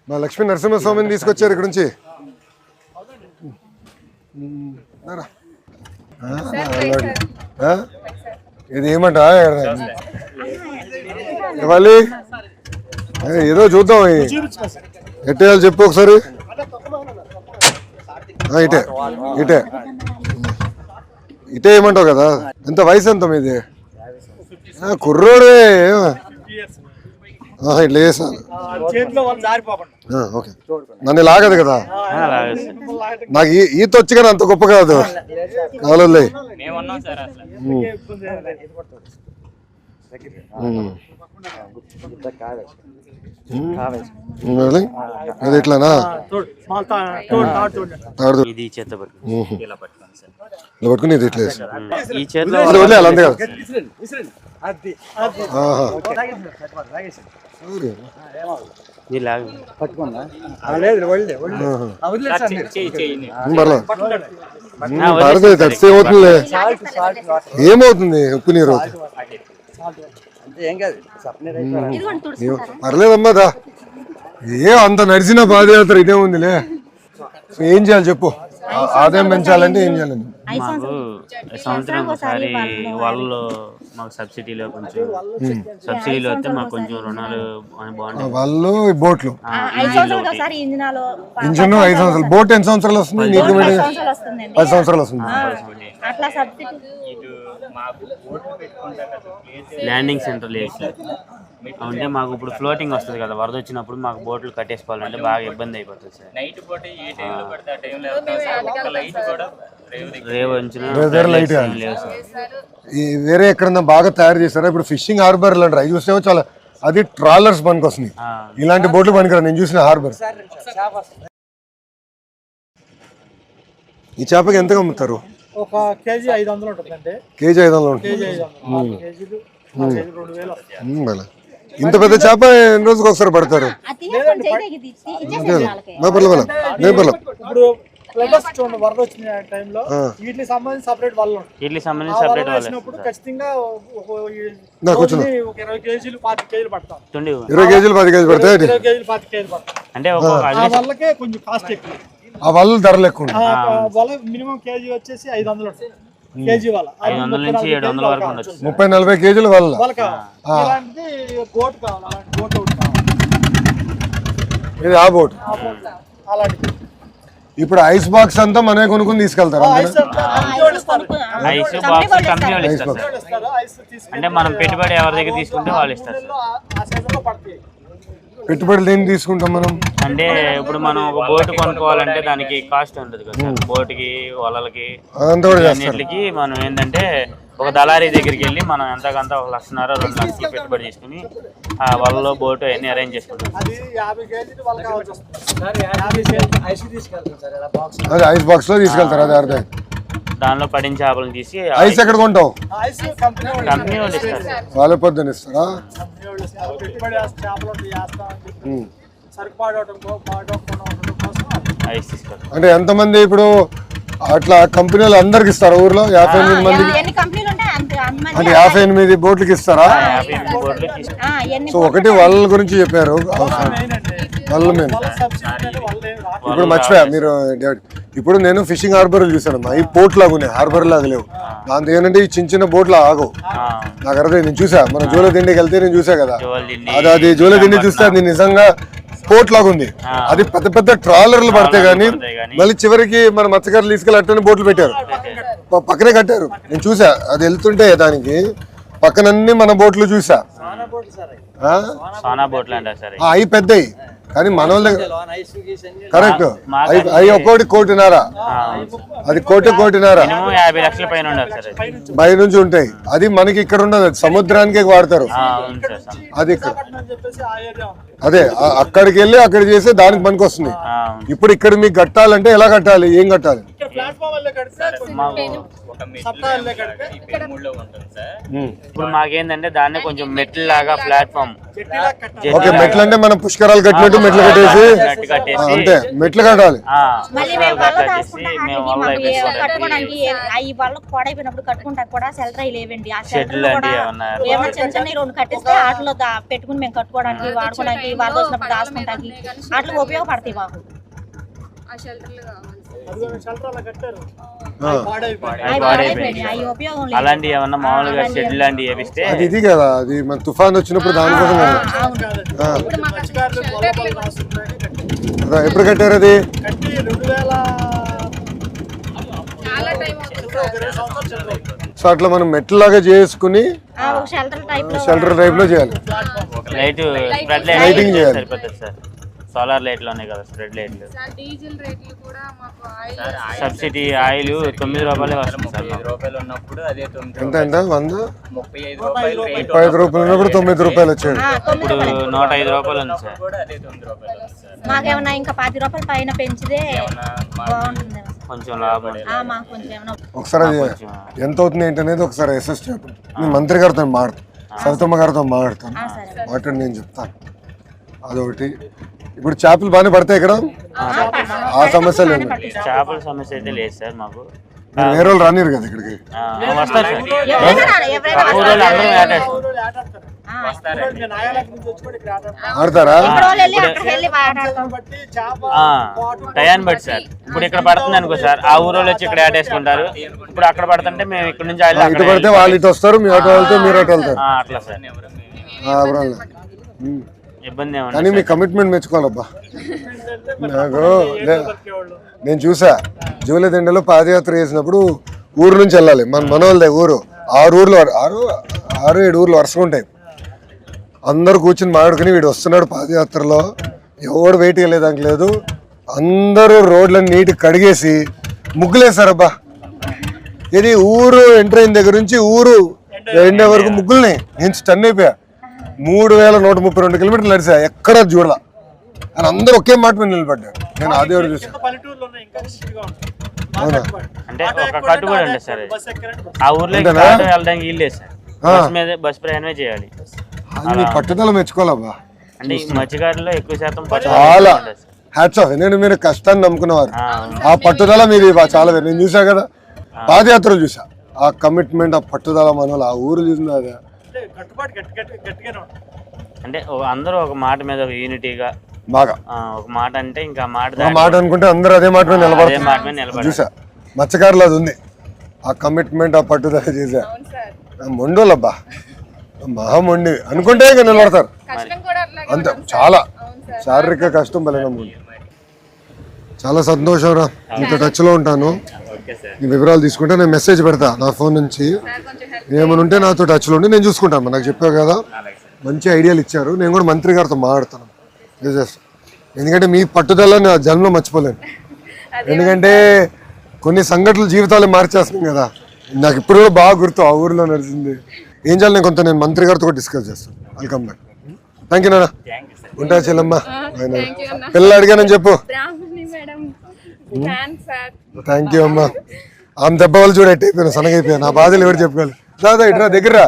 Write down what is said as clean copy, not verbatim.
మా లక్ష్మీ నరసింహస్వామిని తీసుకొచ్చారు ఇక్కడ నుంచి. ఇది ఏమంటా ఇవ్వాలి, ఏదో చూద్దాం. ఎట్టేయాలి చెప్పు ఒకసారి. ఇటే ఇటే ఇటే ఏమంటావు కదా. ఎంత వయసు ఎంత మీది? కుర్రోడే. ఇట్లా చేసాను. ఓకే, నన్ను లాగదు కదా. నాకు ఈత వచ్చి కానీ అంత గొప్ప కాదు. కావాలి అది ఇట్లానా? ఇలా పట్టుకుని ఇది ఇట్లా వదిలేయాలి అంతే కదా. అవుతుందిలే. ఏమవుతుంది ఉప్పు నీరు? పర్లేదమ్మా దా. అంత నడిచిన పాదయాత్ర ఇదే ఉందిలే. ఏం చేయాలి చెప్పు? ఆదాయం పెంచాలంటే ఏం చేయాలండి? మాకు సంవత్సరం ఒకసారి వాళ్ళు మాకు సబ్సిడీలో కొంచెం సబ్సిడీలో వస్తే మాకు కొంచెం రుణాలు బాగుంటాయి. వాళ్ళు బోట్లు ఇంజిన్ 5 సంవత్సరాలు, బోట్ ఎన్ని సంవత్సరాలు వస్తుంది? నీకు 10 సంవత్సరాలు వస్తుంది. ల్యాండింగ్ సెంటర్ లేదు సార్. అంటే మాకు ఇప్పుడు ఫ్లోటింగ్ వస్తుంది కదా, వరద వచ్చినప్పుడు మాకు బోట్లు కట్టేసుకోవాలంటే బాగా ఇబ్బంది అయిపోతుంది సార్. వేరే ఎక్కడన్నా బాగా తయారు చేస్తారా? ఇప్పుడు ఫిషింగ్ హార్బర్ అంటారు, అవి చూస్తే చాలా, అది ట్రాలర్స్ పనికి వస్తున్నాయి. ఇలాంటి బోట్లు పనికిరా. నేను చూసిన హార్బర్. ఈ చేపకి ఎంతగా అమ్ముతారు? ఒక కేజీ 500 ఉంటుందండి. కేజీ 500 ఉంటుంది. ఇంత పెద్ద చేప ఎన్ని రోజులకు ఒకసారి పడతారు? ఇప్పుడు వరద వచ్చిన టైంలో వీటికి సంబంధించి సపరేట్ వాళ్ళు ఖచ్చితంగా 20 కేజీలు 25 కేజీలు పడతాం. 20 కేజీలు 10 కేజీలు పడతాయి. 20 కేజీలు 10 కేజీలు పడతాం. అంటే వాళ్ళకే కొంచెం కాస్ట్ ఎక్కువ. ఆ వల్ల ధరలు ఎక్కువ. వల మినిమం కేజీ వచ్చేసి 500 కేజీ వల్ల 500 నుంచి 700 వరకు ఉండొచ్చు. 30-40 కేజీలు వల్ల. ఇలాంటిది బోట్ కావాలి, అలాంటి బోట్ ఒకటి కావాలి. ఇది ఆ బోట్. అలాంటిది ఇప్పుడు ఐస్ బాక్స్ అంతా మనమే కొనుక్కుని తీసుకెళ్తారా? ఐస్ బాక్స్ కంపెనీ వాళ్ళు ఇస్తారు. అంటే మనం పెట్టుబడి ఎవరి దగ్గర తీసుకుంటే వాళ్ళు ఇస్తారు. పెట్టుబడులు దేన్ని తీసుకుంటాం మనం? అంటే ఇప్పుడు మనం ఒక బోట్ కొనుక్కోవాలంటే దానికి కాస్ట్ ఉంటుంది కదా, బోట్కి వలలకి అన్నిటికి. మనం ఏంటంటే ఒక దళారీ దగ్గరికి వెళ్ళి మనం ఎంతకంత 1,00,000 2 లక్షలు పెట్టుబడి తీసుకుని ఆ వలలో బోటు అన్ని అరేంజ్ చేసుకుంటాం. అదే ఐస్ బాక్స్ లో తీసుకెళ్తారు. అదే అర్థం. దానిలో పడిన చేపలను తీసి ఐస్ ఎక్కడ కొంటావు? కంపెనీ వాళ్ళు ఇస్తారు. వాళ్ళ పొద్దున ఇస్తారా? ఐస్ ఇస్తారు. అంటే ఎంతమంది ఇప్పుడు అట్లా కంపెనీలు అందరికి ఇస్తారా? ఊర్లో 58 మందికి అంటే 58 బోట్లకి ఇస్తారా? సో ఒకటి వాళ్ళ గురించి చెప్పారు. వాళ్ళ మీద ఇప్పుడు మర్చిపోయా మీరు. ఇప్పుడు నేను ఫిషింగ్ హార్బర్ చూసాను. ఈ పోర్ట్ లాగా ఉన్నాయి, హార్బర్ లాగా లేవు. దాంతో ఏంటంటే ఈ చిన్న చిన్న బోట్లు ఆగవు. నాకు అర్థం, నేను చూసా. మన జోల దిండికి వెళ్తే నేను చూసా కదా. అది జోల దిండి చూస్తే అది నిజంగా పోర్ట్ లాగా ఉంది. అది పెద్ద పెద్ద ట్రాలర్లు పడతాయి కానీ మళ్ళీ చివరికి మన మత్స్యకారులు తీసుకెళ్ళి అట్టని బోట్లు పెట్టారు, పక్కనే కట్టారు. నేను చూసా అది వెళ్తుంటే దానికి పక్కనన్నీ మన బోట్లు చూసా. అవి పెద్దవి కానీ మన వాళ్ళ దగ్గర కరెక్ట్. అవి ఒక్కోటి 1.5 అది 1.5 పై నుంచి ఉంటాయి. అది మనకి ఇక్కడ ఉండదు, సముద్రానికి వాడతారు. అది ఇక్కడ అదే అక్కడికి వెళ్ళి అక్కడ చేస్తే దానికి పనికి వస్తుంది. ఇప్పుడు ఇక్కడ మీకు కట్టాలంటే ఎలా కట్టాలి? ఏం కట్టాలి? ప్లాట్ఫామ్ వల్లే కడితే మాకు సప్తా వల్లే కడితే ఇప్పుడు మాకేందంటే దాన్నే కొంచెం మెట్లు లాగా ప్లాట్ఫామ్ చెట్టిలా కట్టాలి. ఓకే, మెట్లు అంటే మనం పుష్కరాలు కట్టినట్టు మెట్లు కట్టేసి కట్టేసి అంతే మెట్లు కట్టాలి. మళ్ళీ మేము వల్ల కట్టుకోవడానికి అవి వాళ్ళకి పాడైపోయినప్పుడు కట్టుకుంటాక కూడా షెల్టర్ అవి లేవండి. ఆ షెల్టర్ కూడా ఏమైనా చిన్న చిన్న రెండు కట్టిస్తే వాటిలో పెట్టుకుని మేము కట్టుకోవడానికి వాడుకోవడానికి వరద వచ్చినప్పుడు దాచుకుంటానికి వాటికి ఉపయోగపడతాయి మాకు. అదిగో షెల్టర్ అలా కట్టారు. ఆ. పాడైపోయింది. అవి పాడైపోయినాయి, అవి ఉపయోగం లేదు. అలాంటివి ఏమన్నా మామూలుగా షెడ్ లాంటివి వేపిస్తే అది ఇది కదా, అది మన తుఫాన్ వచ్చినప్పుడు దానికోసం కదా. కాదండి. మత్స్యకారులు పొలాలు రాస్తున్నాయని కట్టారు. అదా, ఎప్పుడు కట్టారు అది? కట్టి 2000 ఒక 2 సంవత్సరాలు చదివారు. సో అట్లా మనం మెట్లలాగా చేసుకుని ఒక షెల్టర్ టైప్ లో షెల్టర్ టైప్ లో చేయాలి. లైట్ స్ప్రెడ్ లైటింగ్ చేయాలి. సరిపోతుంది సార్. సోలార్ లైట్లు ఉన్నాయి కదా, స్ప్రెడ్ లైట్లు. డీజిల్ రేట్లు కూడా మాకు ఆయిల్ సబ్సిడీ ఆయిల్ 9 రూపాయలే వస్తుంది సార్ మాకు. ఉన్నప్పుడు అదే 9 ఎంత ఎంత 100 35 రూపాయలు రేట్ 35 రూపాయలు ఉన్నప్పుడు 9 రూపాయలు వచ్చాడు. ఇప్పుడు 105 రూపాయలు ఉంది సార్. కూడా అదే 9 రూపాయలు వస్తుంది. మాకేమన్నా ఇంకా 10 రూపాయల పైన పెంచితే బాగుంటుంది. కొంచెం లాభం ఉంది. మాకు కొంచెం ఏమన్నా ఒకసారి అది ఎంత అవుతుంది ఏంటనేది ఒకసారి అసెస్ చెప్పండి. నేను మంత్రి గారితో మాట్లాడతాను, సవితమ్మ గారితో మాట్లాడతాను, మాట్లాడి నేను చెప్తాను. అదొకటి. ఇప్పుడు చేపలు బాగానే పడతాయి ఇక్కడ, ఆ సమస్యలు ఏంటి? చేపల సమస్య అయితే లేదు సార్ మాకు. మీరు వేరే వాళ్ళు రానిరు కదా ఇక్కడికి. వస్తారు సార్. ఎవరైనా ఊరోళ్ళు అందరూ వేటాడతారు. ఊరోళ్ళు ఆటాడతారు. నేను నాయాలకు నుంచి వచ్చి కూడా ఇక్కడ ఆటాడతాను. ఆడతారా? అక్కడికి వెళ్ళి మాట్లాడతాం. బట్టి చేప టయాన్ని బట్టి సార్. ఇప్పుడు ఇక్కడ పడుతుంది అనుకో సార్, ఆ ఊరోళ్ళు వచ్చి ఇక్కడ ఆటేసుకుంటారు. ఇప్పుడు అక్కడ పడుతుంటే మేము ఇక్కడ నుంచి ఇటు పడితే వాళ్ళు ఇటు వస్తారు, మీ ఆటో వెళ్తే మీరు అటు వెళ్తారు. అట్లా సార్. ఇబ్బంది ఏమన్నా కానీ మీ కమిట్మెంట్ మెచ్చుకోవాలబ్బా. నాకు నేను చూసా జూలై దండలో పాదయాత్ర చేసినప్పుడు ఊరు నుంచి వెళ్ళాలి, మన మనోళ్ళదే ఊరు. 6 ఊర్లు 6-7 ఊర్లు వరుసగా ఉంటాయి. అందరు కూర్చుని మాట్లాడుకుని వీడు వస్తున్నాడు పాదయాత్రలో, ఎవడు వెయిట్ వెళ్ళేదానికి లేదు. అందరూ రోడ్లను నీట్గా కడిగేసి ముగ్గులేసారబ్బా. ఇది ఊరు ఎంటర్ అయిన దగ్గర నుంచి ఊరు ఎండే వరకు ముగ్గుల్ని నేను స్టన్ అయిపోయా. 3132 కిలోమీటర్లు నడిచా, ఎక్కడ చూడాల. అని అందరూ ఒకే మాట మీద నిలబడ్డారు. నేను అదే ఎవరు చూసాను. పల్లెటూరులో ఉన్నాయి, ఇంకా రిస్ట్రిక్ట్గా ఉంటుంది. అవునా? అంటే ఒక కట్టుబడి ఉంటుంది సార్. బస్ ఎక్కరంటే ఆ ఊర్లో వెళ్ళడానికి వీల్లేదు సార్. బస్ మీద బస్ ప్రయాణమే చేయాలి. అది మీ పట్టుదల మెచ్చుకోవాలబ్బా. అంటే ఈ మత్స్యకారుల్లో ఎక్కువ శాతం చాలా హ్యాట్స్ ఆఫ్. ఎందుకంటే మీరు కష్టాన్ని నమ్ముకునేవారు, ఆ పట్టుదల మీది చాలా వేరు. నేను చూసా కదా పాదయాత్రలు చూసా, ఆ కమిట్మెంట్, ఆ పట్టుదల మనలో ఆ ఊరు చూసింది. అదే కట్టుబాటు గట్టిగానే ఉంటుంది. అంటే అందరూ ఒక మాట మీద యూనిటీగా బాగా ఒక మాట అంటే ఇంకా మాట ఒక మాట అనుకుంటే అందరూ అదే మాట మీద అదే నిలబడతారు. మాట మీద నిలబడాలి. చూసా మత్స్యకారులు అది ఉంది, ఆ కమిట్మెంట్, ఆ పట్టుదల చేసా. మొండోళ్ళబ్బా, మహా మొండి అనుకుంటే ఇంకా నిలబడతారు. కష్టం కూడా అట్లాగే అంతే, చాలా శారీరక కష్టం బలే నమ్ముకుంది. చాలా సంతోషం రా, ఇంత టచ్లో ఉంటాను. Okay sir. ఈ వివరాలు తీసుకుంటే నేను మెసేజ్ పెడతా నా ఫోన్ నుంచి. కొంచెం హెల్ప్ ఏమైనా ఉంటే నాతో టచ్లో ఉండి నేను చూసుకుంటాను. నాకు చెప్పావు కదా, మంచి ఐడియాలు ఇచ్చారు. నేను కూడా మంత్రి గారితో మాట్లాడతాను. ఎందుకంటే మీ పట్టుదల నా జన్మలో మర్చిపోలేను. ఎందుకంటే కొన్ని సంఘటనలు జీవితాలు మార్చేస్తున్నాం కదా. నాకు ఇప్పుడు కూడా బాగా గుర్తు ఆ ఊరిలో నడిచింది. ఏం చేయాలి నేను మంత్రి గారితో డిస్కస్ చేస్తాను. Welcome back. థ్యాంక్ యూ నాన్న. ఉంటా చెల్లమ్మ. పిల్లలు అడిగానని చెప్పు. Brahmani madam thanks sir. Thank you అమ్మా. ఆమె దెబ్బ వాళ్ళు చూడ అయిపోయాను, సనగైపోయాను. నా బాధలు ఎవరు చెప్పుకోవాలి. దాదా ఇట్రా దగ్గర రా.